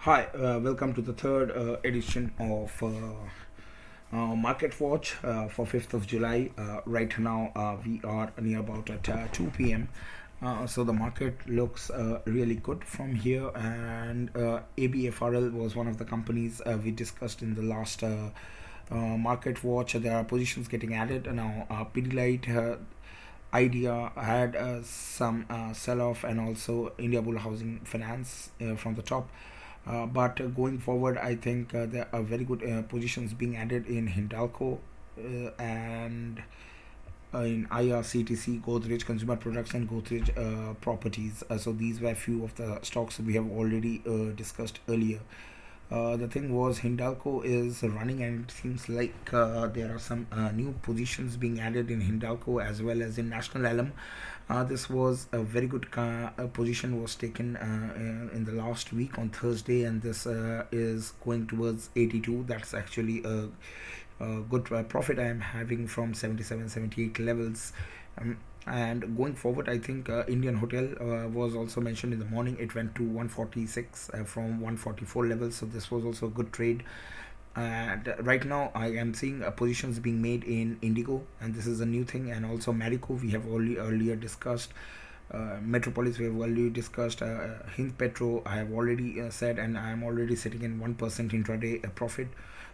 Hi, welcome to the third edition of Market Watch for 5th of July. Right now, we are near about at 2 p.m. So the market looks really good from here, and Abfrl was one of the companies we discussed in the last Market Watch. There are positions getting added now. Pidilite idea had some sell off, and also India Bull Housing Finance from the top. But going forward, I think there are very good positions being added in Hindalco and in Irctc, Godrej Consumer Products, and Godrej Properties. So these were few of the stocks we have already discussed earlier. The thing was, Hindalco is running, and it seems like there are some new positions being added in Hindalco as well as in National Alum. This was a very good position was taken in the last week on Thursday, and this is going towards 82. That's actually a good profit I am having from 77, 78 levels. And going forward, I think Indian Hotel was also mentioned in the morning. It went to 146 from 144 levels, so this was also a good trade. And right now I am seeing positions being made in Indigo, and this is a new thing. And also Marico, we have already earlier discussed. Metropolis, we have already discussed. Hind Petro, I have already said, and I am already sitting in 1% intraday profit.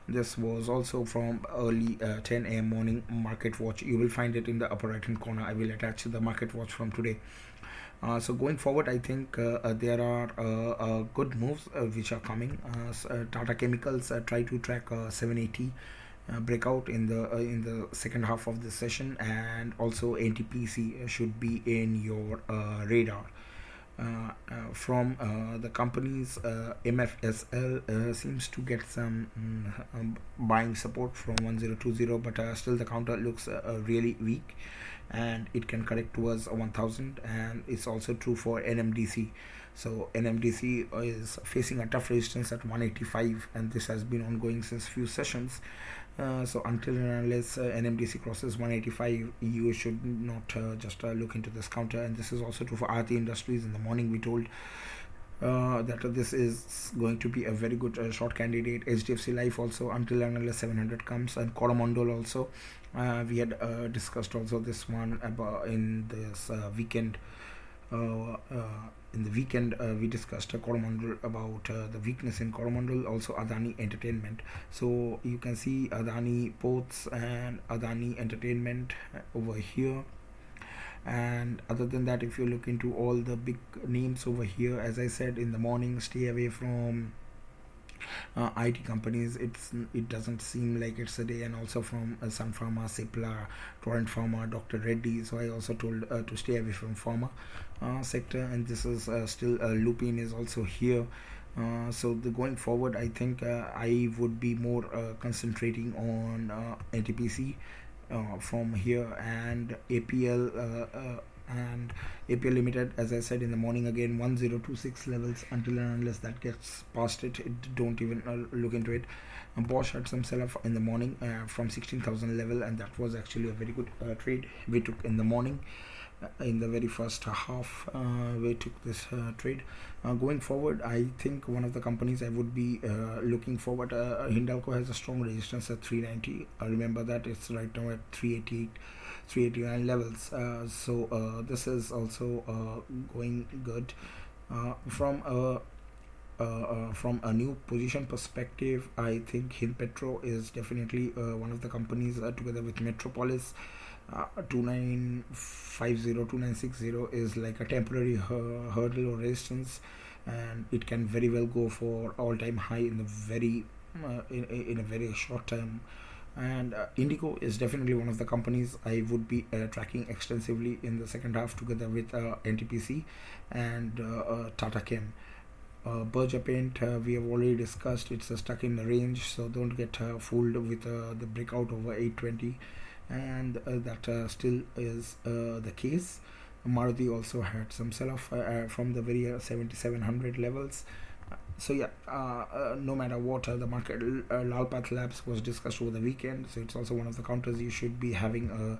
This was also from early 10 a.m. morning Market Watch. You will find it in the upper right hand corner. I will attach the Market Watch from today. So going forward, I think there are good moves which are coming. Tata Chemicals try to track 780 breakout in the second half of this session, and also NTPC should be in your radar. From the companies, MFSL seems to get some buying support from 1020, but still the counter looks really weak, and it can correct towards 1000. And it's also true for NMDC. So NMDC is facing a tough resistance at 185, and this has been ongoing since few sessions. So until and unless NMDC crosses 185, you should not just look into this counter. And this is also true for Aarti Industries. In the morning we told that this is going to be a very good short candidate. HDFC Life also, until and unless 700 comes. And Coromandel also, we had discussed also this one about in this weekend. In the weekend, we discussed Coromandel about the weakness in Coromandel, also Adani Entertainment. So you can see Adani Ports and Adani Entertainment over here. And other than that, if you look into all the big names over here, as I said in the morning, stay away from IT companies. It doesn't seem like it's a day. And also from Sun Pharma, Cipla, Torrent Pharma, Dr. Reddy. So I also told to stay away from pharma sector. And this is still Lupin is also here. So the going forward, I think I would be more concentrating on NTPC from here, and APL Limited, as I said in the morning, again 1026 levels. Until and unless that gets past it, don't even look into it. Bosch had some sell off in the morning from 16,000 level, and that was actually a very good trade we took in the morning. In the very first half, we took this trade. Going forward, I think one of the companies I would be looking forward. Hindalco has a strong resistance at 390. Remember that it's right now at 388, 389 levels. So this is also going good. From a new position perspective, I think Hind Petro is definitely one of the companies together with Metropolis. 2950, 2960 is like a temporary hurdle or resistance, and it can very well go for all-time high in the very in a very short term. And Indigo is definitely one of the companies I would be tracking extensively in the second half, together with NTPC and Tata Chem. Berger Paint, we have already discussed. It's stuck in the range, so don't get fooled with the breakout over 820, and that still is the case. Maruti also had some sell-off from the very 7700 levels. So yeah, no matter what, the market, Lalpath Labs was discussed over the weekend, so it's also one of the counters you should be having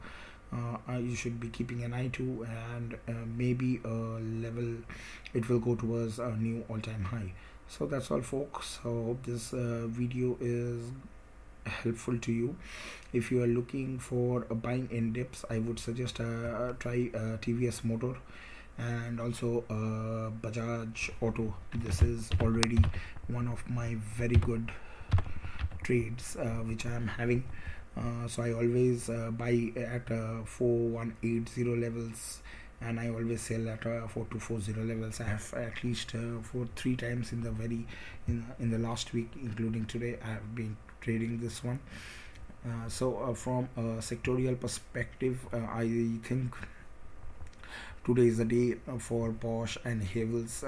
you should be keeping an eye to, and maybe a level it will go towards a new all-time high. So that's all, folks. I hope this video is helpful to you. If you are looking for buying in dips, I would suggest try TVS Motor and also Bajaj Auto. This is already one of my very good trades which I am having. So I always buy at 4180 levels, and I always sell at 4240 levels. I have at least 3 times in the last week, including today. I have been trading this one. So from a sectorial perspective, I think today is the day for Bosch and Havel's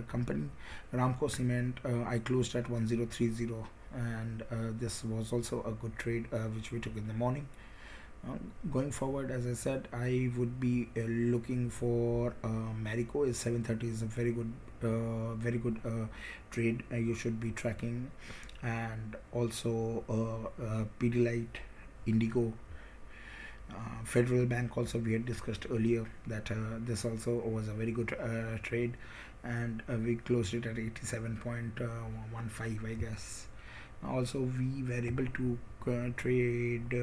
company. Ramco Cement, I closed at 1030, and this was also a good trade which we took in the morning. Going forward, as I said, I would be looking for Marico. Is 730 is a very good trade you should be tracking, and also Pidilite, Indigo, Federal Bank. Also, we had discussed earlier that this also was a very good trade, and we closed it at 87.15, I guess. Also, we were able to trade.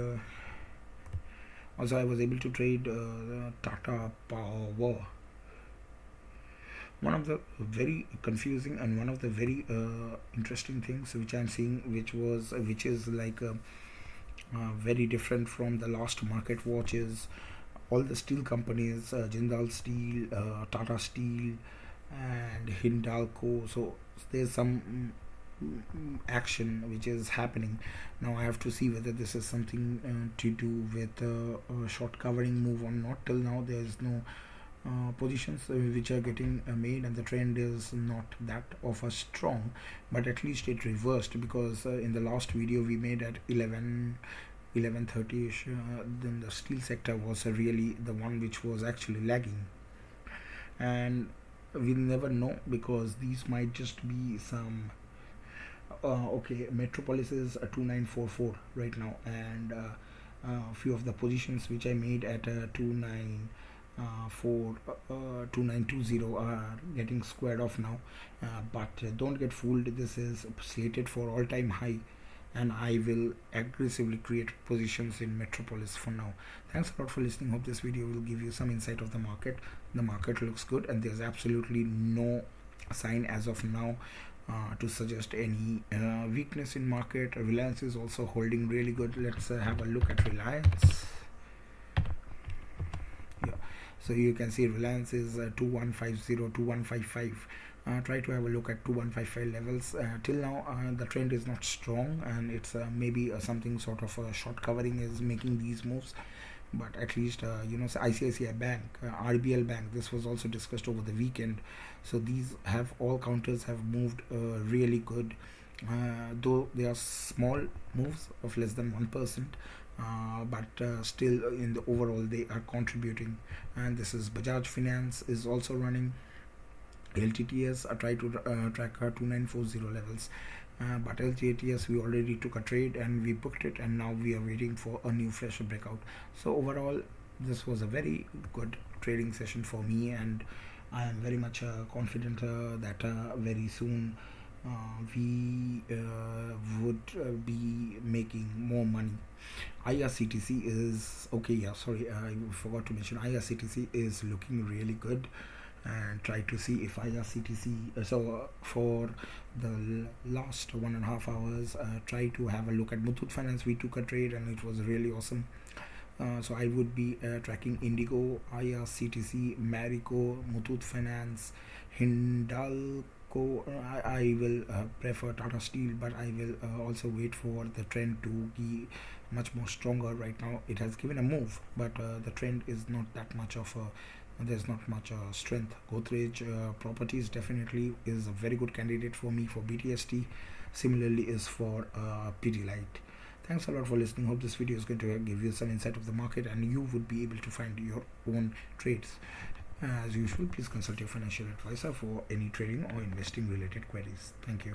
Also, I was able to trade Tata Power. One of the very confusing and one of the very interesting things which I'm seeing, which is like very different from the last market watch, is all the steel companies, Jindal Steel, Tata Steel, and Hindalco. So there's some action which is happening now. I have to see whether this is something to do with a short covering move or not. Till now there is no positions which are getting made, and the trend is not that of a strong, but at least it reversed, because in the last video we made at 11:30ish, then the steel sector was really the one which was actually lagging, and we'll never know, because these might just be some okay. Metropolis is a 2944 right now, and a few of the positions which I made at 2920 are getting squared off now, but don't get fooled. This is slated for all-time high, and I will aggressively create positions in Metropolis for now. Thanks a lot for listening. Hope this video will give you some insight of the market. The market looks good, and there's absolutely no sign as of now to suggest any weakness in market. Reliance is also holding really good. Let's have a look at Reliance. Yeah, so you can see Reliance is 2150, 2155. Try to have a look at 2155 levels. Till now the trend is not strong, and it's maybe something sort of a short covering is making these moves. But at least ICICI Bank, RBL Bank, this was also discussed over the weekend. So these have all counters have moved really good, though they are small moves of less than 1%, but still in the overall they are contributing. And this is Bajaj Finance is also running. LTTS, try to track 2940 levels, but LTTS we already took a trade and we booked it, and now we are waiting for a new fresh breakout. So overall this was a very good trading session for me, and I am very much confident that very soon we would be making more money. IRCTC is okay. Yeah, sorry, I forgot to mention IRCTC is looking really good, and try to see if IRCTC for the last 1.5 hours, try to have a look at Muthoot Finance. We took a trade and it was really awesome. So I would be tracking Indigo, IRCTC, Marico, Muthoot Finance, Hindalco. I will prefer Tata Steel, but I will also wait for the trend to be much more stronger. Right now it has given a move, but the trend is not that much of a there's not much strength. Godrej Properties definitely is a very good candidate for me for BTST. Similarly is for Pidilite. Thanks a lot for listening. Hope this video is going to give you some insight of the market, and you would be able to find your own trades. As usual, please consult your financial advisor for any trading or investing related queries. Thank you.